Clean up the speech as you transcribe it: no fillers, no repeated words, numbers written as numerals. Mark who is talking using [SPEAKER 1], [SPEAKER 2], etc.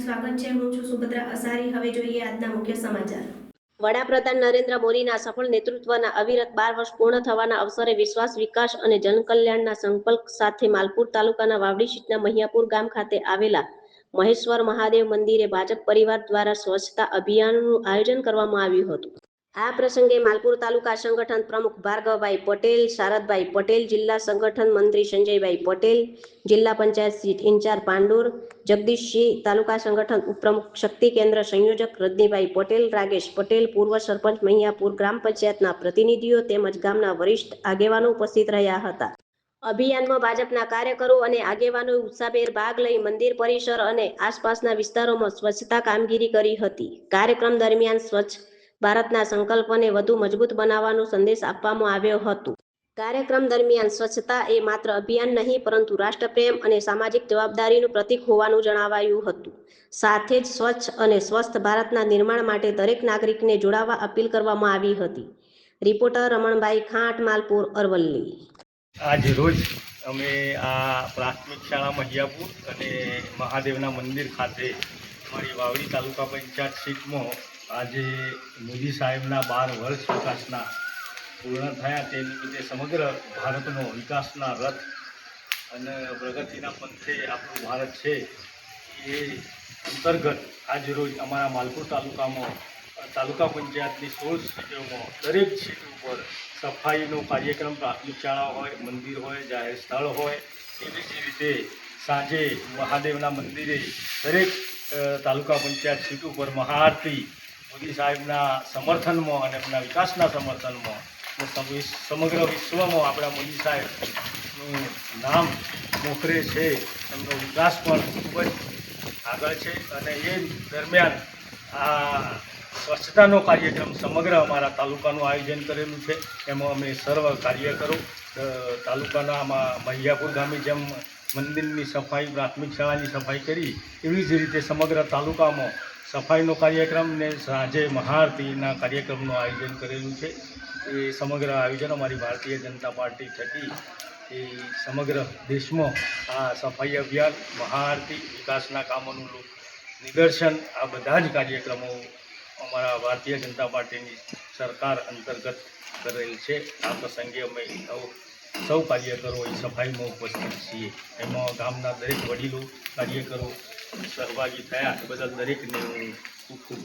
[SPEAKER 1] સ્વાગત છે। હું છું સુભદ્રા અસારી। હવે જોઈએ આજના મુખ્ય સમાચાર।
[SPEAKER 2] વડાપ્રધાન નરેન્દ્ર મોદીના સફળ નેતૃત્વના અવિરત 12 વર્ષ પૂર્ણ થવાના અવસરે વિશ્વાસ, વિકાસ અને જનકલ્યાણના સંકલ્પ સાથે માલપુર તાલુકાના વાવડી સીટના મહિયાપુર ગામ ખાતે આવેલા મહેશ્વર મહાદેવ મંદિરે ભાજપ પરિવાર દ્વારા સ્વચ્છતા અભિયાનનું આયોજન કરવામાં આવ્યું હતું। આ પ્રસંગે માલપુર તાલુકા સંગઠન પ્રમુખ ભાર્ગવભાઈ પટેલ, શારદભાઈ પટેલ, જિલ્લા સંગઠન મંત્રી સંજયભાઈ પટેલ, જિલ્લા પંચાયત સીટ ઇન્ચાર્જ પાંડોર જગદીશસિંહ, તાલુકા સંગઠન ઉપપ્રમુખ શક્તિ કેન્દ્ર સંયોજક રજનીભાઈ પટેલ, રાગેશ પટેલ, પૂર્વ સરપંચ મહિયાપુર ગ્રામ પંચાયતના પ્રતિનિધિઓ તેમજ ગામના વરિષ્ઠ આગેવાનો ઉપસ્થિત રહ્યા હતા। અભિયાનમાં ભાજપના કાર્યકરો અને આગેવાનોએ ઉત્સાહભેર ભાગ લઈ મંદિર પરિસર અને આસપાસના વિસ્તારોમાં સ્વચ્છતા કામગીરી કરી હતી। કાર્યક્રમ દરમિયાન સ્વચ્છ ભારતના સંકલ્પને વધુ મજબૂત બનાવવાનો સંદેશ આપવામાં આવ્યો હતો। કાર્યક્રમ દરમિયાન સ્વચ્છતા એ માત્ર અભિયાન નહીં પરંતુ રાષ્ટ્રપ્રેમ અને સામાજિક જવાબદારીનું પ્રતીક હોવાનું જણાવાયું હતું। સાથે જ સ્વચ્છ અને સ્વસ્થ ભારતના નિર્માણ માટે દરેક નાગરિકને જોડાવા અપીલ કરવામાં આવી હતી। રિપોર્ટર રમણભાઈ ખાંટ, માલપુર, અરવલ્લી।
[SPEAKER 3] આજ રોજ અમે આ પ્રાથમિક શાળા મહિયાપુર અને મહાદેવના મંદિર ખાતે અમારી વાવડી તાલુકા પંચાયત સીટમાં આજે મોદી સાહેબના 12 વર્ષ વિકાસના પૂર્ણ થયા તે નિમિત્તે સમગ્ર ભારતનો વિકાસના રથ અને પ્રગતિના પંથે આપણું ભારત છે એ અંતર્ગત આજરોજ અમારા માલપુર તાલુકામાં તાલુકા પંચાયતની 16 સીટોમાં દરેક સીટ ઉપર સફાઈનો કાર્યક્રમ, પ્રાથમિક શાળા હોય, મંદિર હોય, જાહેર સ્થળ હોય, એવી જ રીતે સાંજે મહાદેવના મંદિરે દરેક તાલુકા પંચાયત સીટ ઉપર મહાઆરતી મોદી સાહેબના સમર્થનમાં અને એમના વિકાસના સમર્થનમાં સમગ્ર વિશ્વમાં આપણા મોદી સાહેબનું નામ મોખરે છે। એમનો વિકાસ પણ ખૂબ જ આગળ છે અને એ દરમિયાન આ સ્વચ્છતાનો કાર્યક્રમ સમગ્ર અમારા તાલુકાનું આયોજન કરેલું છે। એમાં અમે સર્વ કાર્યકરો તાલુકાના મહિયાપુર ગામે જેમ મંદિરની સફાઈ, પ્રાથમિક શાળાની સફાઈ કરી એવી જ રીતે સમગ્ર તાલુકામાં સફાઈનો કાર્યક્રમ ને સાંજે મહાઆરતીના કાર્યક્રમનું આયોજન કરેલું છે। એ સમગ્ર આયોજન અમારી ભારતીય જનતા પાર્ટી થકી એ સમગ્ર દેશમાં આ સફાઈ અભિયાન, મહાઆરતી, વિકાસના કામોનું નિદર્શન આ બધા જ કાર્યક્રમો અમારા ભારતીય જનતા પાર્ટીની સરકાર અંતર્ગત કરેલ છે। આ પ્રસંગે અમે સૌ કાર્યકરો એ સફાઈમાં ઉપસ્થિત છીએ। એમાં ગામના દરેક વડીલો કાર્યકરો સહભાગી થયા એ બદલ દરેકને હું ખૂબ ખૂબ